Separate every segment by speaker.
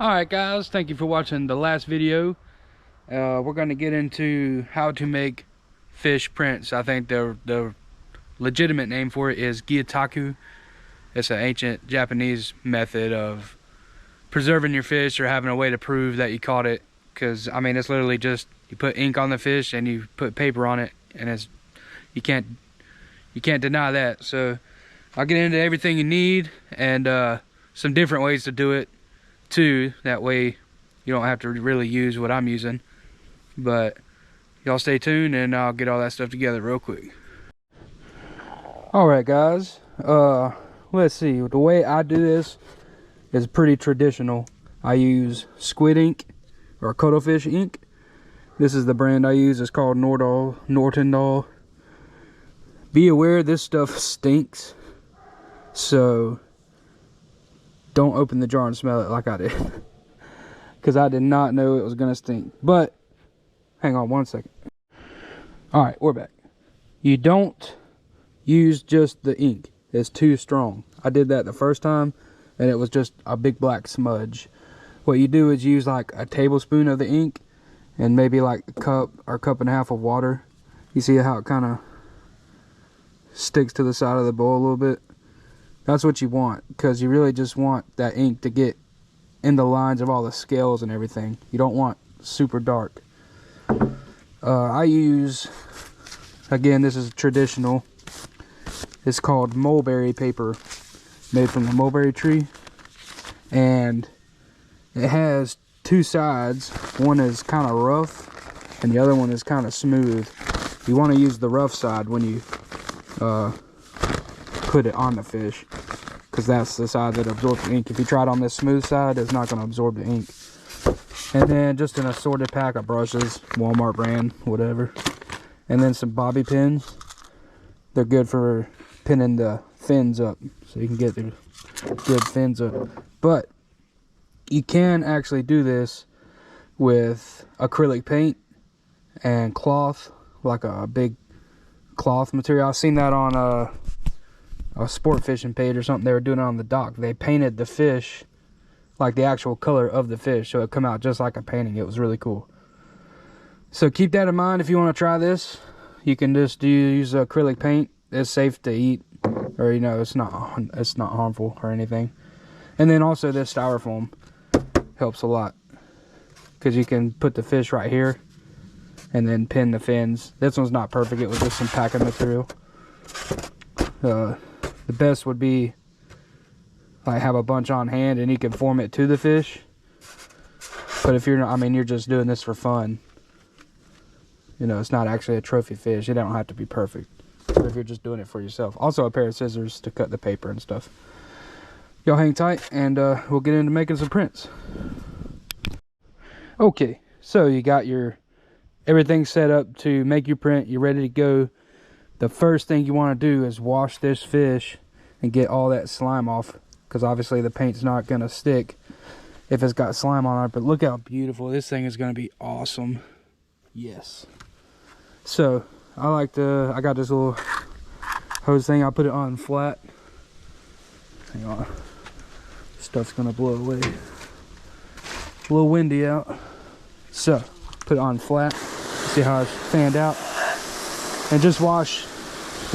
Speaker 1: Alright guys, thank you for watching the last video. We're going to get into how to make fish prints. I think the legitimate name for it is Gyotaku. It's an ancient Japanese method of preserving your fish or having a way to prove that you caught it. Because, I mean, it's literally just you put ink on the fish and you put paper on it, and you can't deny that. So I'll get into everything you need and some different ways to do it too. That way you don't have to really use what I'm using. But y'all stay tuned and I'll get all that stuff together real quick. Alright guys, let's see. The way I do this is pretty traditional. I use squid ink or cuttlefish ink. This is the brand I use. It's called Nortendal. Be aware this stuff stinks, so don't open the jar and smell it like I did, because I did not know it was gonna stink. But hang on one second. All right, we're back. You don't use just the ink. It's too strong. I did that the first time and it was just a big black smudge. What you do is use like a tablespoon of the ink and maybe like a cup or cup and a half of water. You see how it kind of sticks to the side of the bowl a little bit? That's what you want, because you really just want that ink to get in the lines of all the scales and everything. You don't want super dark. I use, again, this is traditional. It's called mulberry paper, made from the mulberry tree, and it has two sides. One is kind of rough and the other one is kind of smooth. You want to use the rough side when you put it on the fish, because that's the side that absorbs the ink. If you try it on this smooth side, it's not going to absorb the ink. And then just an assorted pack of brushes, Walmart brand, whatever. And then some bobby pins. They're good for pinning the fins up, so you can get the good fins up. But you can actually do this with acrylic paint and cloth, like a big cloth material. I've seen that on a sport fishing page or something. They were doing it on the dock. They painted the fish like the actual color of the fish, so it come out just like a painting. It was really cool. So keep that in mind if you want to try this. You can just use acrylic paint. It's safe to eat, or you know, it's not harmful or anything. And then also this styrofoam helps a lot, because you can put the fish right here and then pin the fins. This one's not perfect. It was just some packing material. The best would be like have a bunch on hand and you can form it to the fish. But if you're not, I mean, you're just doing this for fun. You know, it's not actually a trophy fish. It don't have to be perfect. But if you're just doing it for yourself. Also a pair of scissors to cut the paper and stuff. Y'all hang tight and we'll get into making some prints. Okay, so you got your everything set up to make your print. You're ready to go. The first thing you want to do is wash this fish and get all that slime off, because obviously the paint's not going to stick if it's got slime on it. But look how beautiful this thing is going to be. Awesome. Yes. So I got this little hose thing. I put it on flat. Hang on, stuff's gonna blow away. A little windy out, so put it on flat. See how it's fanned out, and just wash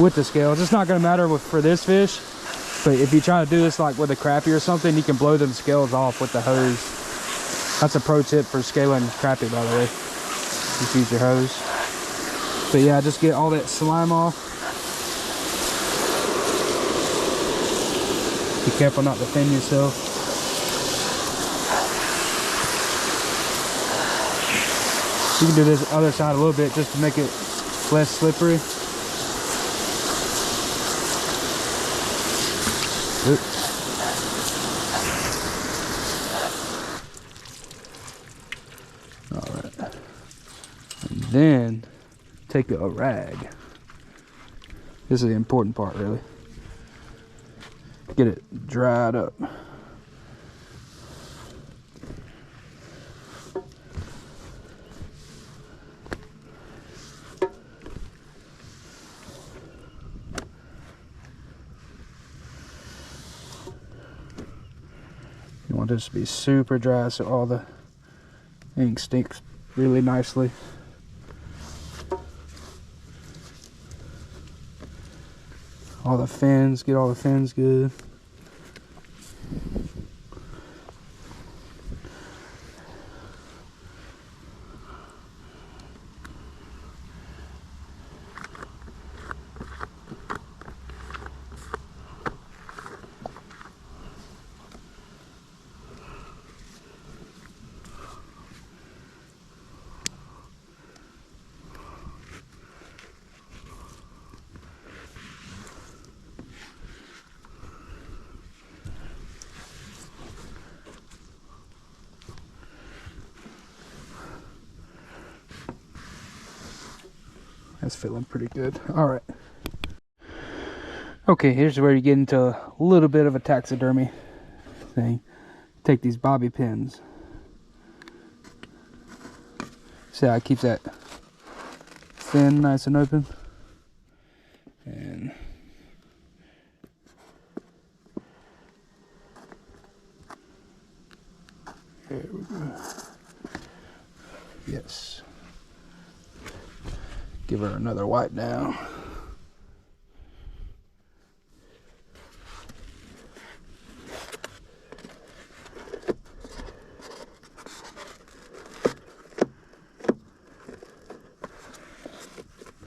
Speaker 1: with the scales. It's not gonna matter for this fish, but if you try to do this like with a crappie or something, you can blow them scales off with the hose. That's a pro tip for scaling crappie, by the way. Just use your hose. But yeah, just get all that slime off. Be careful not to thin yourself. You can do this other side a little bit just to make it less slippery. Oops. Alright. And then take a rag. This is the important part, really. Get it dried up. want this to be super dry so all the ink sticks really nicely. All the fins, get all the fins good. That's feeling pretty good. All right. Okay, here's where you get into a little bit of a taxidermy thing. Take these bobby pins. See how it keeps that fin nice and open? And there we go. Yes. Give her another wipe down.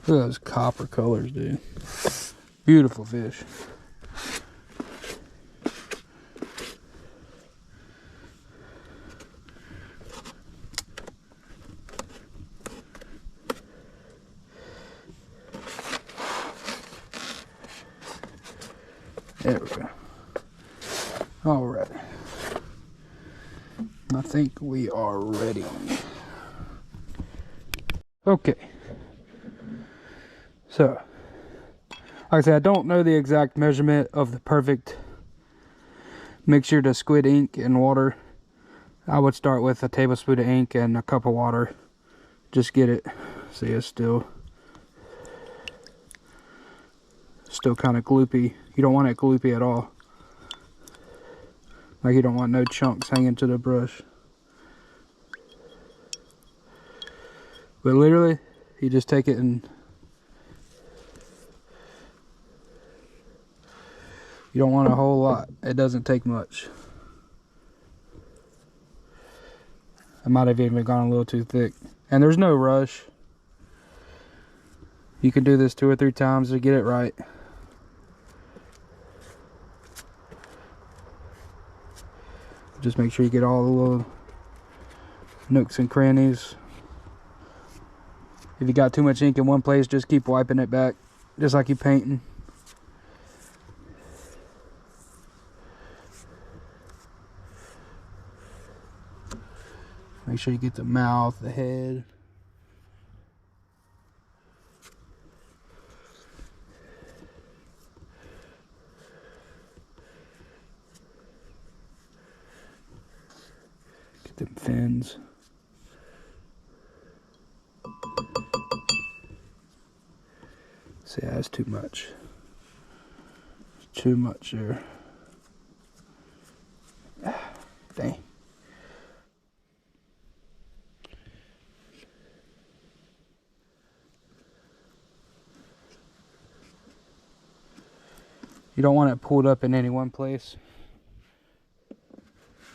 Speaker 1: Look at those copper colors, dude. Beautiful fish. There we go. All right. I think we are ready. Okay. So, like I said, I don't know the exact measurement of the perfect mixture to squid ink and water. I would start with a tablespoon of ink and a cup of water. Just get it. See, it's still kind of gloopy. You don't want it gloopy at all. Like you don't want no chunks hanging to the brush. But literally, you just take it and you don't want a whole lot. It doesn't take much. I might have even gone a little too thick. And there's no rush. You can do this 2 or 3 times to get it right. Just make sure you get all the little nooks and crannies. If you got too much ink in one place, just keep wiping it back, just like you're painting. Make sure you get the mouth, the head. Get them fins. See, that's too much. Too much there. Dang. You don't want it pulled up in any one place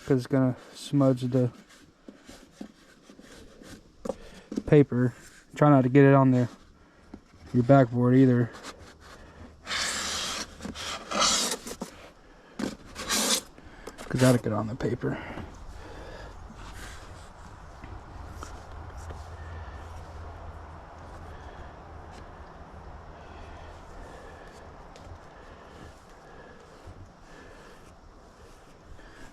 Speaker 1: because it's gonna smudge the paper. Try not to get it on your backboard either. Because that'll get on the paper.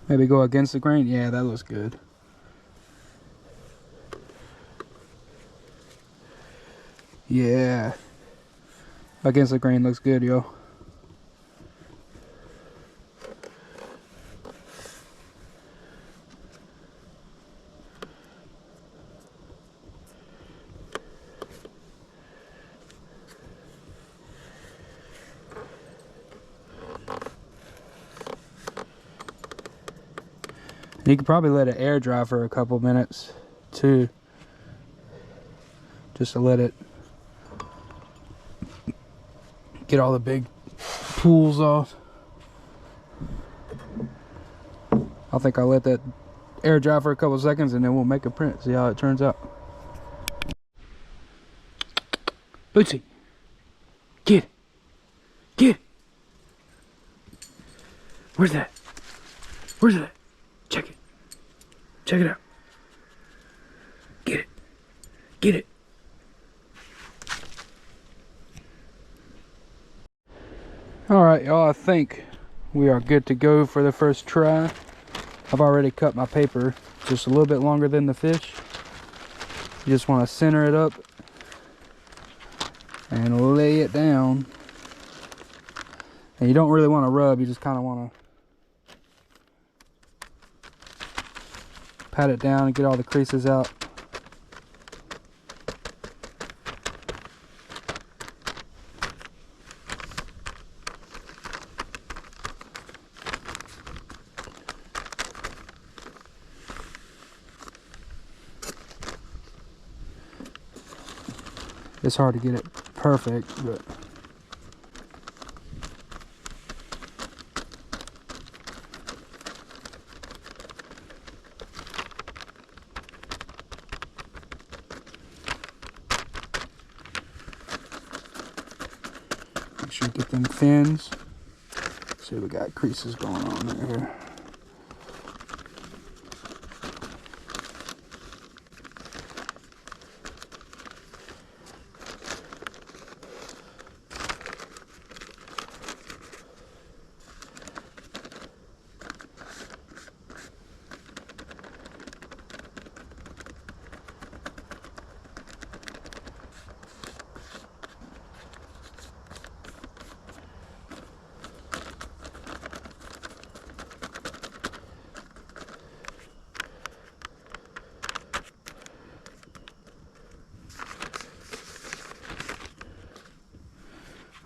Speaker 1: Maybe go against the grain. Yeah, that looks good. Yeah. Against the grain looks good, yo. You could probably let it air dry for a couple minutes too, just to let it get all the big pools off. I think I'll let that air dry for a couple seconds and then we'll make a print, see how it turns out. Bootsy, get, where's that? Where's that? Check it. Check it out. Get it. Get it. Alright, y'all, I think we are good to go for the first try. I've already cut my paper just a little bit longer than the fish. You just want to center it up and lay it down. And you don't really want to rub, you just kind of want to pat it down and get all the creases out. It's hard to get it perfect, but make sure you get them fins. See, we got creases going on right here.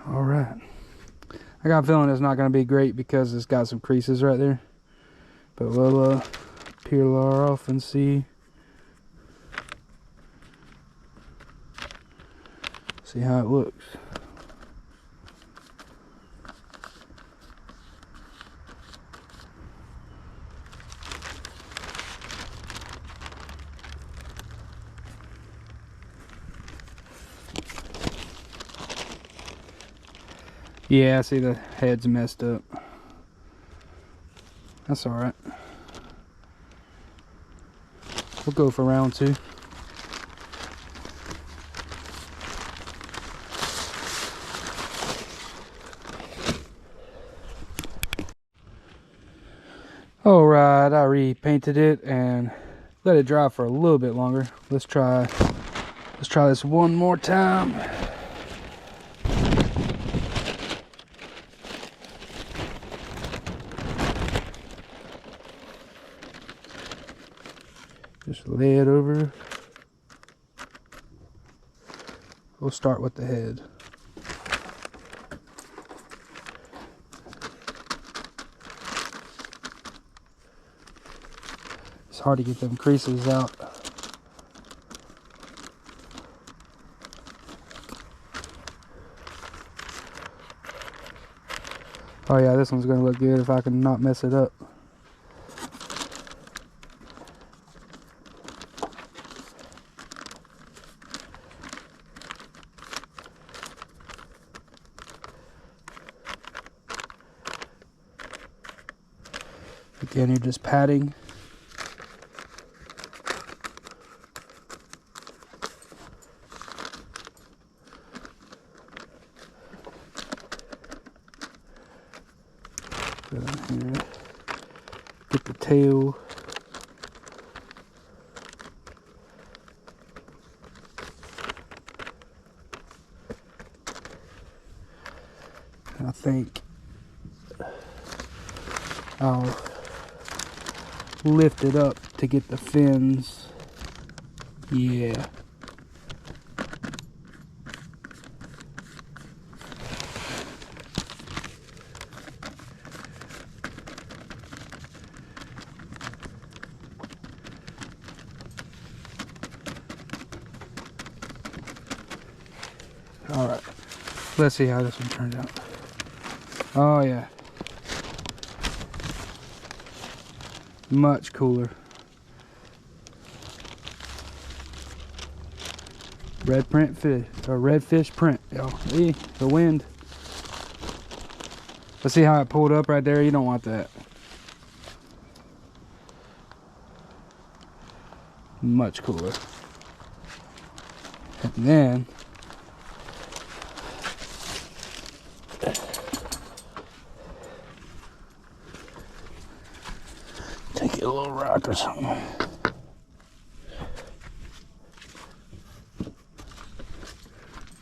Speaker 1: All right, I got a feeling it's not going to be great because it's got some creases right there, but we'll peel her off and see how it looks. Yeah, I see the head's messed up. That's all right. We'll go for round two. All right, I repainted it and let it dry for a little bit longer. Let's try this one more time. Just lay it over. We'll start with the head. It's hard to get them creases out. Oh yeah, this one's gonna look good if I can not mess it up. Again, you're just patting. Here. Get the tail. I think I'll lift it up to get the fins. Yeah. All right, let's see how this one turns out. Oh yeah, much cooler. Red print fish, or red fish print. Yo, the wind. Let's see how it pulled up right there. You don't want that. Much cooler. And then take a little rock or something.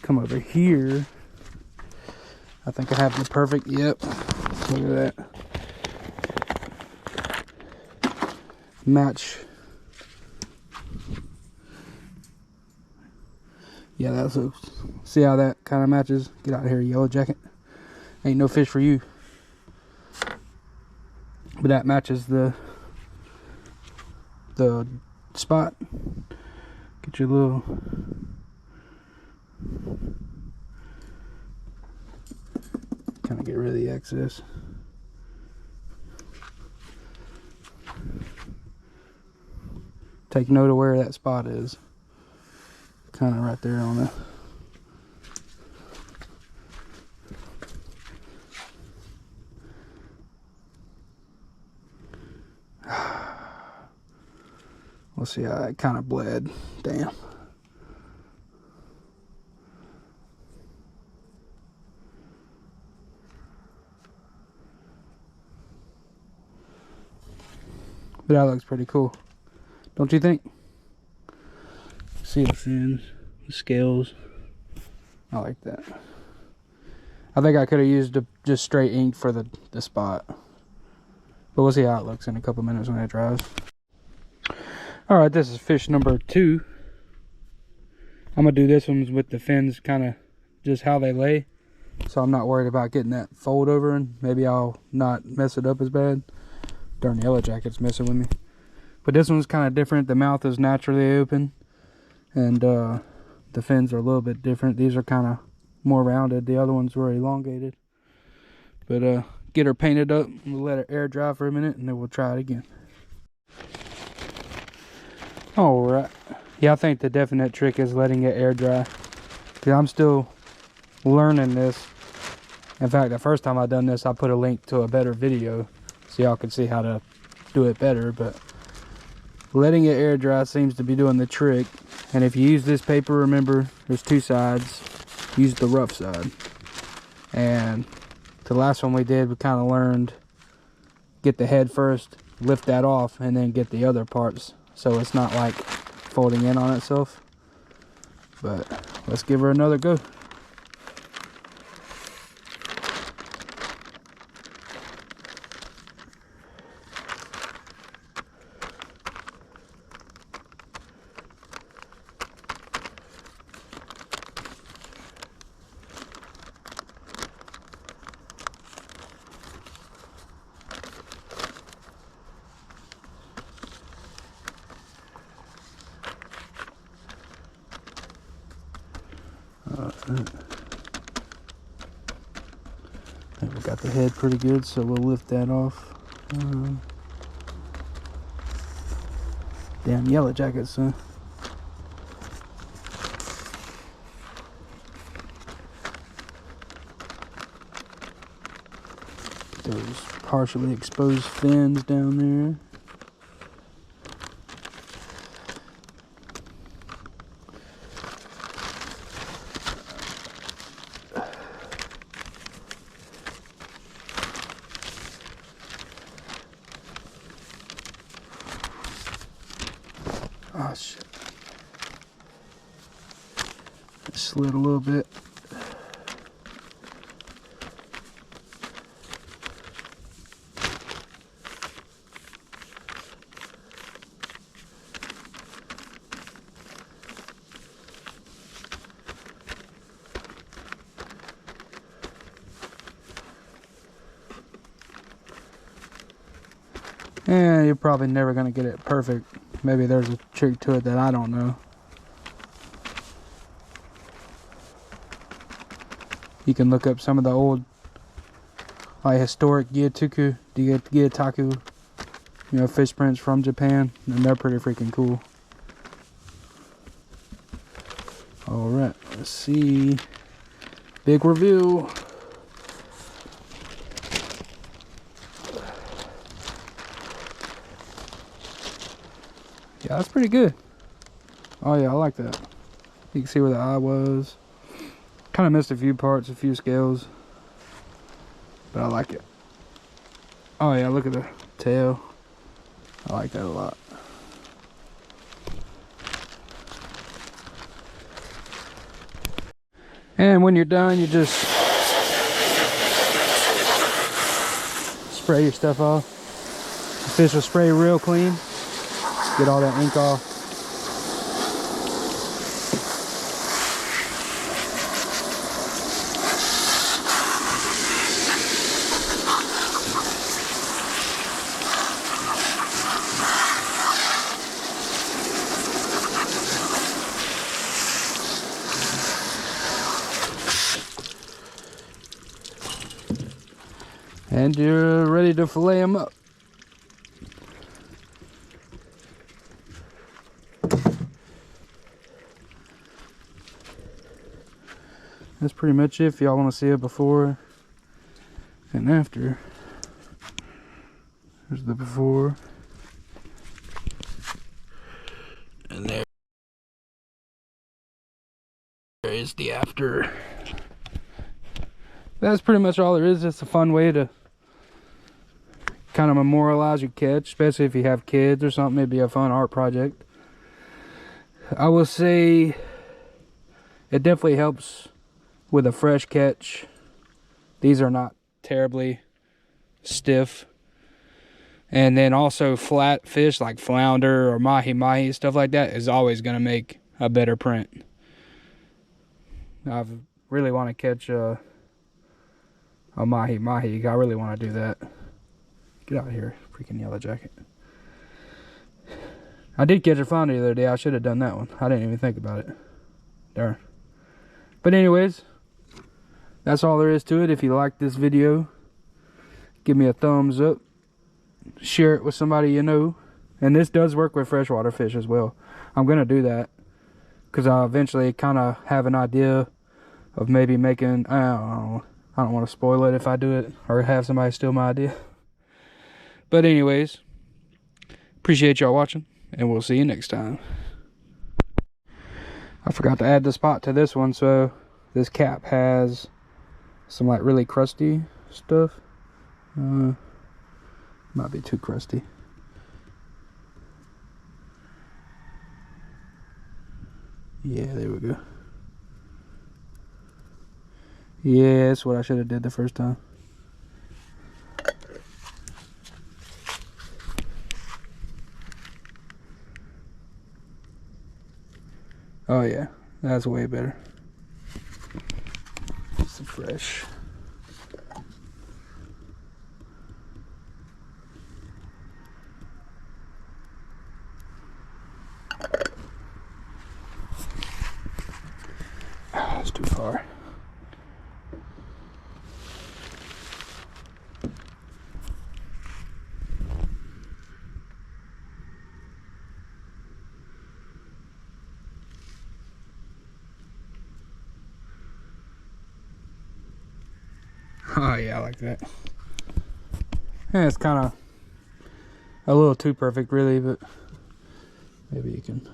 Speaker 1: Come over here. I think I have the perfect, yep. Look at that. Match. Yeah, that's a, see how that kind of matches? Get out of here, yellow jacket. Ain't no fish for you. But that matches the spot. Get your little kind of get rid of the excess. Take note of where that spot is. Kind of right there on it. We'll see how it kind of bled. Damn. But that looks pretty cool, don't you think? See the fins, the scales. I like that. I think I could have used just straight ink for the spot. But we'll see how it looks in a couple minutes when it dries. Alright, this is fish number 2. I'm going to do this one with the fins kind of just how they lay. So I'm not worried about getting that fold over, and maybe I'll not mess it up as bad. Darn yellow jacket's messing with me. But this one's kind of different. The mouth is naturally open. And the fins are a little bit different. These are kind of more rounded. The other ones were elongated. But get her painted up. We'll let her air dry for a minute, and then we'll try it again. Alright. Yeah, I think the definite trick is letting it air dry. Because I'm still learning this. In fact, the first time I done this, I put a link to a better video so y'all can see how to do it better. But letting it air dry seems to be doing the trick. And if you use this paper, remember, there's 2 sides. Use the rough side. And the last one we did, we kind of learned, get the head first, lift that off, and then get the other parts. So it's not like folding in on itself. But let's give her another go. I think we got the head pretty good, so we'll lift that off. Damn yellow jackets, son. Those partially exposed fins down there. Oh shit. It slid a little bit. And you're probably never going to get it perfect. Maybe there's a trick to it that I don't know. You can look up some of the old, like, historic Gyotaku, you know, fish prints from Japan, and they're pretty freaking cool. Alright, let's see. Big reveal. Yeah, that's pretty good. Oh yeah, I like that. You can see where the eye was. Kind of missed a few parts, a few scales, but I like it. Oh yeah, look at the tail. I like that a lot. And when you're done, you just spray your stuff off. The fish will spray real clean. Get all that ink off. And you're ready to fillet them up. That's pretty much it. If y'all want to see it before and after. There's the before. And there is the after. That's pretty much all there is. It's a fun way to kind of memorialize your catch, especially if you have kids or something. It'd be a fun art project. I will say it definitely helps with a fresh catch. These are not terribly stiff. And then also flat fish like flounder or mahi-mahi, stuff like that, is always going to make a better print. I really want to catch a mahi-mahi. I really want to do that. Get out of here, freaking yellow jacket. I did catch a flounder the other day. I should have done that one. I didn't even think about it. Darn. But anyways, that's all there is to it. If you liked this video, give me a thumbs up. Share it with somebody you know. And this does work with freshwater fish as well. I'm going to do that because I eventually kind of have an idea of maybe making, I don't want to spoil it if I do it or have somebody steal my idea. But anyways, appreciate y'all watching, and we'll see you next time. I forgot to add the spot to this one, so this cap has some like really crusty stuff. Might be too crusty. Yeah, there we go. Yeah, that's what I should have did the first time. Oh yeah, that's way better. Some fresh. Oh, that's too far. Oh yeah, I like that. Yeah, it's kind of a little too perfect really, but maybe you can.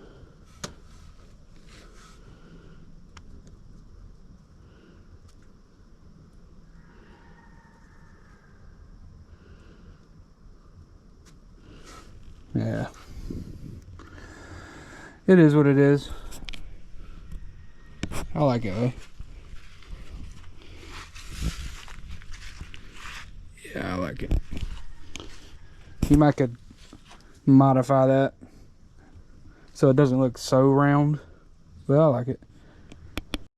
Speaker 1: Yeah. It is what it is. I like it though. Yeah, I like it. You might could modify that so it doesn't look so round, but I like it.